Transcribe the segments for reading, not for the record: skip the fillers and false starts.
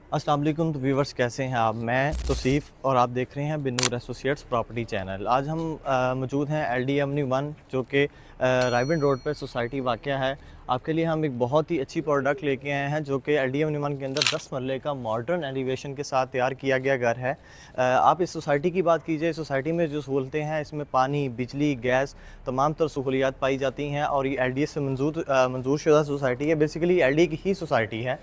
अस्सलाम वालेकुम। तो व्यूवर्स कैसे हैं आप? मैं तौसीफ़ और आप देख रहे हैं बिन्नूर एसोसिएट्स प्रॉपर्टी चैनल। आज हम मौजूद हैं एलडी एवेन्यू 1 जो कि रायविंड रोड पर सोसाइटी वाक़या है। आपके लिए हम एक बहुत ही अच्छी प्रोडक्ट लेके आए हैं जो कि एलडी एवेन्यू 1 के अंदर 10 मरले का मॉडर्न एलिवेशन के साथ तैयार किया गया घर है। आप इस सोसाइटी की बात कीजिए, सोसाइटी में जो सहूलतें हैं इसमें पानी, बिजली, गैस तमाम तर सहूलियात पाई जाती हैं और ये एलडीए से मंजूर शुदा सोसाइटी है। बेसिकली एलडीए की ही सोसाइटी है।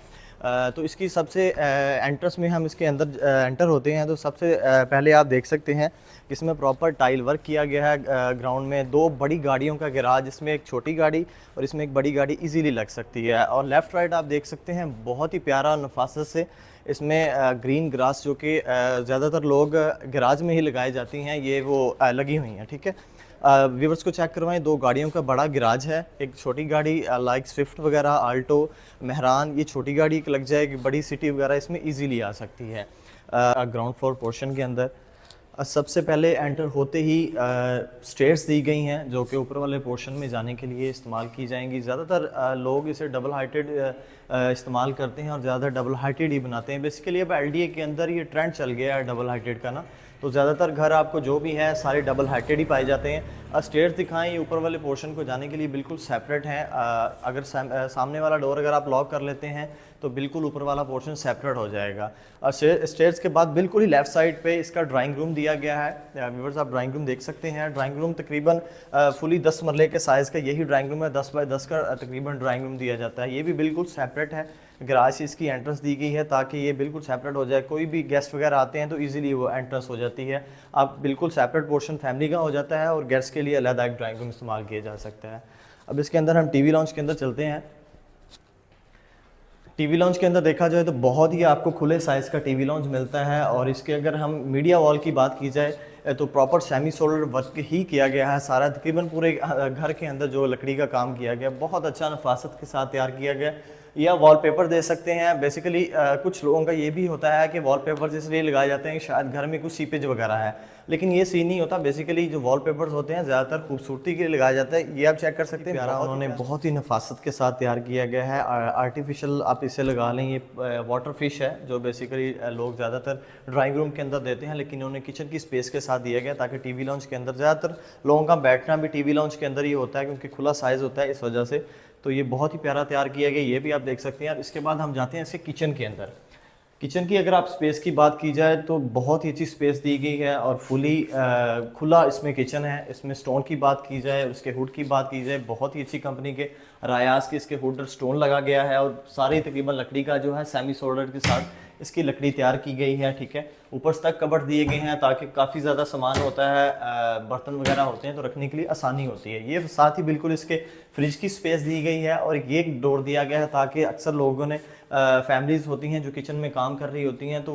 तो इसकी सबसे एंट्रेंस में हम इसके अंदर एंटर होते हैं तो सबसे पहले आप देख सकते हैं इसमें प्रॉपर टाइल वर्क किया गया है। ग्राउंड में दो बड़ी गाड़ियों का गैराज, इसमें एक छोटी गाड़ी और इसमें एक बड़ी गाड़ी इजीली लग सकती है। और लेफ़्ट राइट आप देख सकते हैं बहुत ही प्यारा नफासत से इसमें ग्रीन ग्रास जो कि ज़्यादातर लोग गैराज में ही लगाई जाती हैं, ये वो लगी हुई हैं। ठीक है, व्यूवर्स को चेक करवाएं, दो गाड़ियों का बड़ा गैराज है। एक छोटी गाड़ी लाइक स्विफ्ट वगैरह, आल्टो, मेहरान, ये छोटी गाड़ी लग जाएगी, बड़ी सिटी वगैरह इसमें इजीली आ सकती है। ग्राउंड फ्लोर पोर्शन के अंदर सबसे पहले एंटर होते ही स्टेयर्स दी गई हैं जो कि ऊपर वाले पोर्शन में जाने के लिए इस्तेमाल की जाएंगी। ज़्यादातर लोग इसे डबल हाइटेड इस्तेमाल करते हैं और ज़्यादा डबल हाइटेड ही बनाते हैं। बेसिकली अब एलडीए के अंदर ये ट्रेंड चल गया है डबल हाइटेड का ना, तो ज़्यादातर घर आपको जो भी है सारे डबल हाइटेड ही पाए जाते हैं। स्टेयर्स दिखाएं, ये ऊपर वाले पोर्शन को जाने के लिए बिल्कुल सेपरेट हैं। अगर सामने वाला डोर अगर आप लॉक कर लेते हैं तो बिल्कुल ऊपर वाला पोर्शन सेपरेट हो जाएगा। और स्टेयर्स के बाद बिल्कुल ही लेफ़्ट साइड पे इसका ड्राइंग रूम दिया गया है। व्यूअर्स आप ड्राइंग रूम देख सकते हैं। ड्राइंग रूम तकरीबन फुली 10 मरले के साइज़ का यही ड्राइंग रूम है। 10 बाय 10 का तकरीबन ड्राइंग रूम दिया जाता है। ये भी बिल्कुल सेपरेट है। गैराज से इसकी एंट्रेंस दी गई है ताकि ये बिल्कुल सेपरेट हो जाए। कोई भी गेस्ट वगैरह आते हैं तो इजीली वो एंट्रेंस हो जाती है। आप बिल्कुल सेपरेट पोर्शन फैमिली का हो जाता है और गेस्ट के लिए अलग एक ड्राइंग रूम इस्तेमाल किया जा सकता है। अब इसके अंदर हम टीवी लॉन्च के अंदर चलते हैं। टीवी लॉन्च के अंदर देखा जाए तो बहुत ही आपको खुले साइज़ का टीवी लॉन्च मिलता है। और इसके अगर हम मीडिया वॉल की बात की जाए तो प्रॉपर सेमी सोलर वर्क ही किया गया है सारा। तकरीबन पूरे घर के अंदर जो लकड़ी का काम किया गया बहुत अच्छा नफासत के साथ तैयार किया गया। या वॉलपेपर दे सकते हैं। बेसिकली कुछ लोगों का ये भी होता है कि वॉलपेपर इसलिए लगाए जाते हैं कि शायद घर में कुछ सीपेज वगैरह है, लेकिन ये सीन नहीं होता। बेसिकली जो वॉलपेपर्स होते हैं ज़्यादातर खूबसूरती के लिए लगाया जाता है। ये आप चेक कर सकते हैं, प्यारा उन्होंने बहुत ही नफासत के साथ तैयार किया गया है। आर्टिफिशियल आप इसे लगा लें, ये वाटर फिश है जो बेसिकली लोग ज़्यादातर ड्राइंग रूम के अंदर देते हैं, लेकिन उन्होंने किचन की स्पेस के साथ दिया गया ताकि टीवी लॉन्च के अंदर ज़्यादातर लोगों का बैठना भी टीवी लॉन्च के अंदर ही होता है क्योंकि खुला साइज़ होता है, इस वजह से। तो ये बहुत ही प्यारा तैयार किया गया, ये भी आप देख सकते हैं। और इसके बाद हम जाते हैं इसके किचन के अंदर। किचन की अगर आप स्पेस की बात की जाए तो बहुत ही अच्छी स्पेस दी गई है और फुली खुला इसमें किचन है। इसमें स्टोन की बात की जाए, उसके हुड की बात की जाए, बहुत ही अच्छी कंपनी के रायास के इसके हुड स्टोन लगा गया है और सारी तकरीबन लकड़ी का जो है सेमी सोल्डर के साथ इसकी लकड़ी तैयार की गई है। ठीक है, ऊपर तक कबर्ड दिए गए हैं ताकि काफ़ी ज़्यादा सामान होता है, बर्तन वगैरह होते हैं तो रखने के लिए आसानी होती है। ये साथ ही बिल्कुल इसके फ्रिज की स्पेस दी गई है और ये एक डोर दिया गया है ताकि अक्सर लोगों ने फैमिलीज़ होती हैं जो किचन में काम कर रही होती हैं तो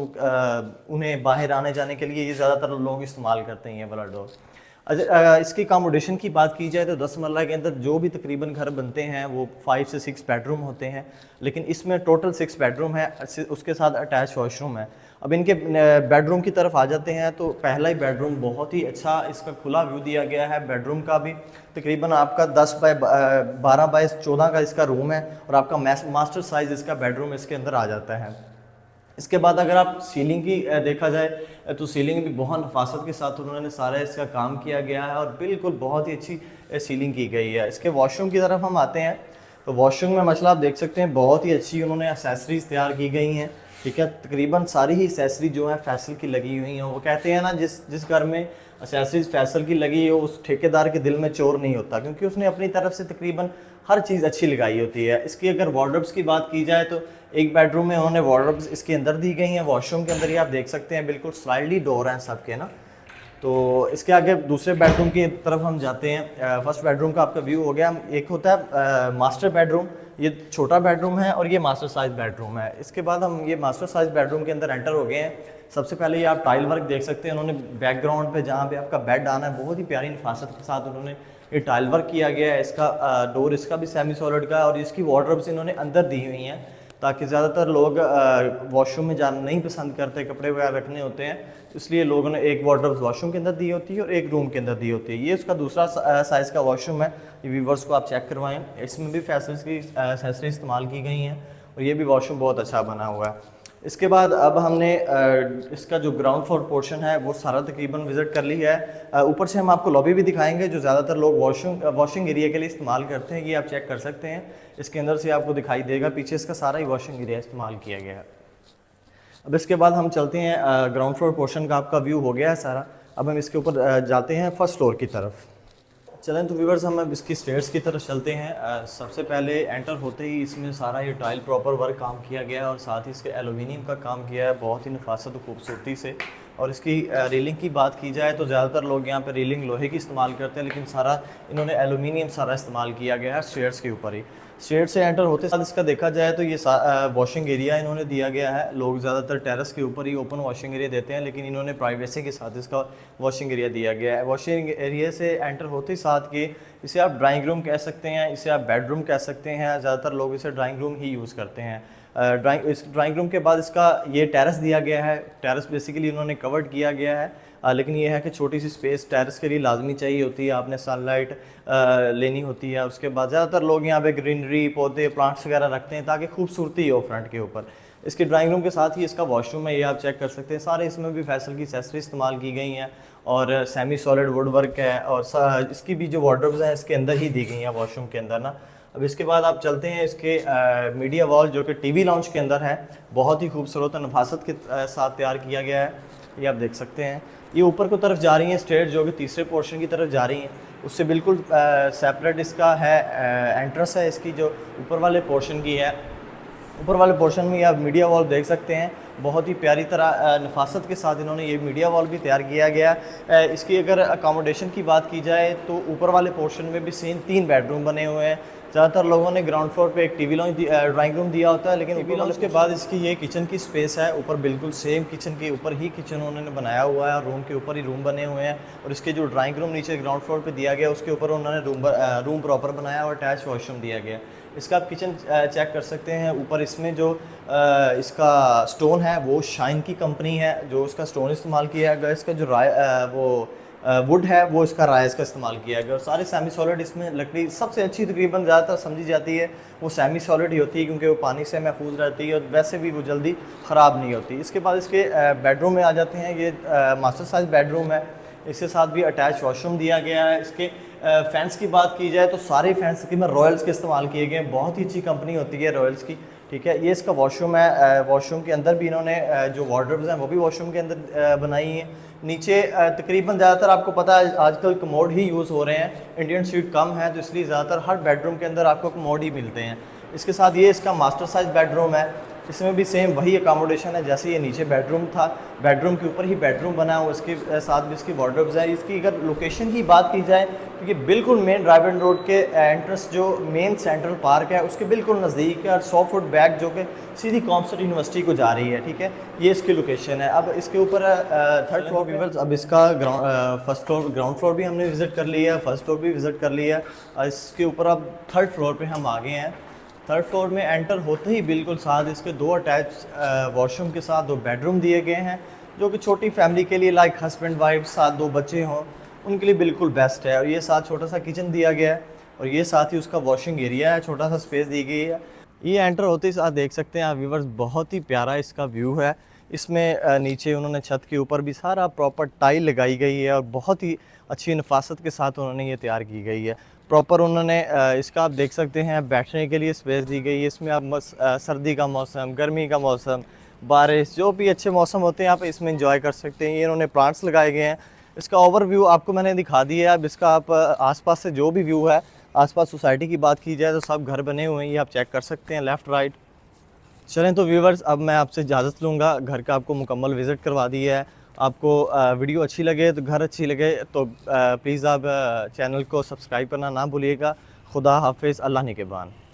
उन्हें बाहर आने जाने के लिए ये ज़्यादातर लोग इस्तेमाल करते हैं ये वाला डोर। इसकी अकोमोडेशन की बात की जाए तो 10 मरला के अंदर जो भी तकरीबन घर बनते हैं वो 5 से 6 बेडरूम होते हैं, लेकिन इसमें टोटल 6 बेडरूम है, उसके साथ अटैच वॉशरूम है। अब इनके बेडरूम की तरफ आ जाते हैं तो पहला ही बेडरूम बहुत ही अच्छा इसका खुला व्यू दिया गया है। बेडरूम का भी तकरीबन आपका 10 बाय 12 बाय 14 का इसका रूम है और आपका मास्टर साइज़ इसका बेडरूम इसके अंदर आ जाता है। इसके बाद अगर आप सीलिंग की देखा जाए तो सीलिंग भी बहुत नफासत के साथ उन्होंने सारा इसका काम किया गया है और बिल्कुल बहुत ही अच्छी सीलिंग की गई है। इसके वॉशरूम की तरफ हम आते हैं तो वॉशरूम में माशाल्लाह आप देख सकते हैं बहुत ही अच्छी उन्होंने एक्सेसरीज तैयार की गई हैं। ठीक है, तकरीबन सारी ही एक्सेसरी जो है फैसल की लगी हुई हैं। वो कहते हैं ना, जिस घर में एक्सेसरीज फैसल की लगी हो उस ठेकेदार के दिल में चोर नहीं होता, क्योंकि उसने अपनी तरफ से तकरीबन हर चीज़ अच्छी लगाई होती है। इसकी अगर वार्डरोब्स की बात की जाए तो एक बेडरूम में उन्होंने वार्डरोब्स इसके अंदर दी गई हैं। वॉशरूम के अंदर ही आप देख सकते हैं बिल्कुल स्लाइडली डोर हैं सबके ना। तो इसके आगे दूसरे बेडरूम की तरफ हम जाते हैं। फर्स्ट बेडरूम का आपका व्यू हो गया। एक होता है मास्टर बेडरूम, ये छोटा बेडरूम है और ये मास्टर साइज बेडरूम है। इसके बाद हम ये मास्टर साइज बेडरूम के अंदर एंटर हो गए हैं। सबसे पहले ये आप टाइल वर्क देख सकते हैं। उन्होंने बैकग्राउंड पे जहाँ पे आपका बेड आना है बहुत ही प्यारी नफासत के साथ उन्होंने ये टाइल वर्क किया गया है। इसका डोर इसका भी सेमी सॉलिड का है और इसकी वार्डरोब्स इन्होंने अंदर दी हुई हैं ताकि ज़्यादातर लोग वॉशरूम में जाना नहीं पसंद करते, कपड़े वगैरह रखने होते हैं, तो इसलिए लोगों ने एक वार्डरोब वॉशरूम के अंदर दी होती है और एक रूम के अंदर दी होती है। ये उसका दूसरा साइज़ का वॉशरूम है। ये व्यूवर्स को आप चेक करवाएं, इसमें भी फैसल्स की एक्सेसरीज इस्तेमाल की गई हैं और ये भी वॉशरूम बहुत अच्छा बना हुआ है। इसके बाद अब हमने इसका जो ग्राउंड फ्लोर पोर्शन है वो सारा तकरीबन विज़िट कर ली है। ऊपर से हम आपको लॉबी भी दिखाएंगे जो ज़्यादातर लोग वॉशिंग एरिया के लिए इस्तेमाल करते हैं, ये आप चेक कर सकते हैं। इसके अंदर से आपको दिखाई देगा, पीछे इसका सारा ही वॉशिंग एरिया इस्तेमाल किया गया है। अब इसके बाद हम चलते हैं, ग्राउंड फ्लोर पोर्शन का आपका व्यू हो गया है सारा। अब हम इसके ऊपर जाते हैं फर्स्ट फ्लोर की तरफ। चलें तो व्यूवर्स हम अब इसकी स्टेयर्स की तरफ चलते हैं। सबसे पहले एंटर होते ही इसमें सारा ये टाइल प्रॉपर वर्क काम किया गया है और साथ ही इसके एलुमिनियम का काम किया है बहुत ही नफासत और खूबसूरती से। और इसकी रेलिंग की बात की जाए तो ज़्यादातर लोग यहाँ पे रेलिंग लोहे की इस्तेमाल करते हैं, लेकिन सारा इन्होंने एलुमिनियम सारा इस्तेमाल किया गया है स्टेयर्स के ऊपर ही। स्टेयर से एंटर होते साथ इसका देखा जाए तो ये वॉशिंग एरिया इन्होंने दिया गया है। लोग ज़्यादातर टेरेस के ऊपर ही ओपन वॉशिंग एरिया देते हैं, लेकिन इन्होंने प्राइवेसी के साथ इसका वॉशिंग एरिया दिया गया है। वॉशिंग एरिया से एंटर होते ही साथ के इसे आप ड्राइंग रूम कह सकते हैं, इसे आप बेडरूम कह सकते हैं। ज़्यादातर लोग इसे ड्राइंग रूम ही यूज़ करते हैं। इस ड्राइंग रूम के बाद इसका ये टेरेस दिया गया है। टेरेस बेसिकली इन्होंने कवर्ड किया गया है, लेकिन ये है कि छोटी सी स्पेस टेरेस के लिए लाजमी चाहिए होती है, आपने सनलाइट लेनी होती है। उसके बाद ज़्यादातर लोग यहाँ पे ग्रीनरी, पौधे, प्लांट्स वगैरह रखते हैं ताकि खूबसूरती हो फ्रंट के ऊपर। इसके ड्राइंग रूम के साथ ही इसका वॉशरूम है, ये आप चेक कर सकते हैं। सारे इसमें भी फैसल की एक्सेसरी इस्तेमाल की गई हैं और सेमी सॉलिड वुड वर्क है और इसकी भी जो वार्डरोब्स हैं इसके अंदर ही दी गई हैं वॉशरूम के अंदर ना। अब इसके बाद आप चलते हैं इसके मीडिया वॉल जो कि टीवी लाउंज के अंदर है, बहुत ही खूबसूरत और नफासत के साथ तैयार किया गया है, ये आप देख सकते हैं। ये ऊपर की तरफ जा रही हैं स्टेयर जो कि तीसरे पोर्शन की तरफ जा रही हैं, उससे बिल्कुल सेपरेट इसका है एंट्रेंस है इसकी जो ऊपर वाले पोर्शन की है। ऊपर वाले पोर्शन में आप मीडिया वॉल देख सकते हैं, बहुत ही प्यारी तरह नफासत के साथ इन्होंने ये मीडिया वॉल भी तैयार किया गया। इसकी अगर अकोमोडेशन की बात की जाए तो ऊपर वाले पोर्शन में भी सेम 3 बेडरूम बने हुए हैं। ज़्यादातर लोगों ने ग्राउंड फ्लोर पे एक टीवी लॉन्च ड्राइंग रूम दिया होता है, लेकिन टीवी लॉन्च के बाद इसकी ये किचन की स्पेस है। ऊपर बिल्कुल सेम किचन के ऊपर ही किचन उन्होंने बनाया हुआ है और रूम के ऊपर ही रूम बने हुए हैं। और इसके जो ड्राइंग रूम नीचे ग्राउंड फ्लोर पे दिया गया उसके ऊपर उन्होंने रूम प्रॉपर बनाया और अटैच वॉशरूम दिया गया। इसका आप किचन चेक कर सकते हैं। ऊपर इसमें जो इसका स्टोन है वो शाइन की कंपनी है जो उसका स्टोन इस्तेमाल किया गया। इसका जो वुड है वो इसका राइस का इस्तेमाल किया गया और सारे सेमी सॉलिड इसमें लकड़ी सबसे अच्छी तकरीबन ज़्यादातर समझी जाती है वो सेमी सॉलिड ही होती है, क्योंकि वो पानी से महफूज रहती है और वैसे भी वो जल्दी ख़राब नहीं होती। इसके बाद इसके बेडरूम में आ जाते हैं। ये मास्टर साइज बेडरूम है, इसके साथ भी अटैच वॉशरूम दिया गया है। इसके फैंस की बात की जाए तो सारे फैंस तकरीबन रॉयल्स के इस्तेमाल किए गए हैं, बहुत ही अच्छी कंपनी होती है रॉयल्स की, ठीक है। ये इसका वॉशरूम है। वॉशरूम के अंदर भी इन्होंने जो वार्डरोब्स हैं वो भी वॉशरूम के अंदर बनाई हैं। नीचे तकरीबन ज़्यादातर आपको पता है आजकल कमोड ही यूज़ हो रहे हैं, इंडियन स्वीट कम है तो इसलिए ज़्यादातर हर बेडरूम के अंदर आपको कमोड ही मिलते हैं। इसके साथ ये इसका मास्टर साइज बेडरूम है, इसमें भी सेम वही अकोमोडेशन है जैसे ये नीचे बेडरूम था, बेडरूम के ऊपर ही बेडरूम बना है, उसके साथ भी इसकी वार्डरोब्स है। इसकी अगर लोकेशन की बात की जाए तो ये बिल्कुल मेन ड्राइवन रोड के एंट्रेंस जो मेन सेंट्रल पार्क है उसके बिल्कुल नज़दीक है और 100 फुट बैक जो कि सीधी कॉमर्स यूनिवर्सिटी को जा रही है, ठीक है। ये इसकी लोकेशन है। अब इसके ऊपर थर्ड फ्लोर व्यूअर्स, अब इसका फर्स्ट फ्लोर ग्राउंड फ्लोर भी हमने विज़िट कर लिया है, फर्स्ट फ्लोर भी विज़िट कर लिया है। इसके ऊपर अब थर्ड फ्लोर पर हम आ गए हैं। थर्ड फ्लोर में एंटर होते ही बिल्कुल साथ इसके 2 अटैच वॉशरूम के साथ 2 बेडरूम दिए गए हैं जो कि छोटी फैमिली के लिए लाइक हस्बैंड वाइफ साथ 2 बच्चे हों उनके लिए बिल्कुल बेस्ट है। और ये साथ छोटा सा किचन दिया गया है और ये साथ ही उसका वॉशिंग एरिया है, छोटा सा स्पेस दी गई है। ये एंटर होते ही साथ देख सकते हैं आप व्यूवर्स, बहुत ही प्यारा इसका व्यू है। इसमें नीचे उन्होंने छत के ऊपर भी सारा प्रॉपर टाइल लगाई गई है और बहुत ही अच्छी नफासत के साथ उन्होंने ये तैयार की गई है। प्रॉपर उन्होंने इसका आप देख सकते हैं बैठने के लिए स्पेस दी गई है। इसमें आप सर्दी का मौसम, गर्मी का मौसम, बारिश, जो भी अच्छे मौसम होते हैं आप इसमें एंजॉय कर सकते हैं। ये इन्होंने प्लांट्स लगाए गए हैं। इसका ओवरव्यू आपको मैंने दिखा दिया है। अब इसका आप आसपास से जो भी व्यू है, आसपास सोसाइटी की बात की जाए तो सब घर बने हुए हैं, ये आप चेक कर सकते हैं लेफ़्ट राइट। चलें तो व्यूवर्स, अब मैं आपसे इजाज़त लूँगा। घर का आपको मुकम्मल विज़िट करवा दिया है। आपको वीडियो अच्छी लगे तो घर अच्छी लगे तो प्लीज़ आप चैनल को सब्सक्राइब करना ना भूलिएगा। खुदा हाफिज़, अल्लाह निगहबान।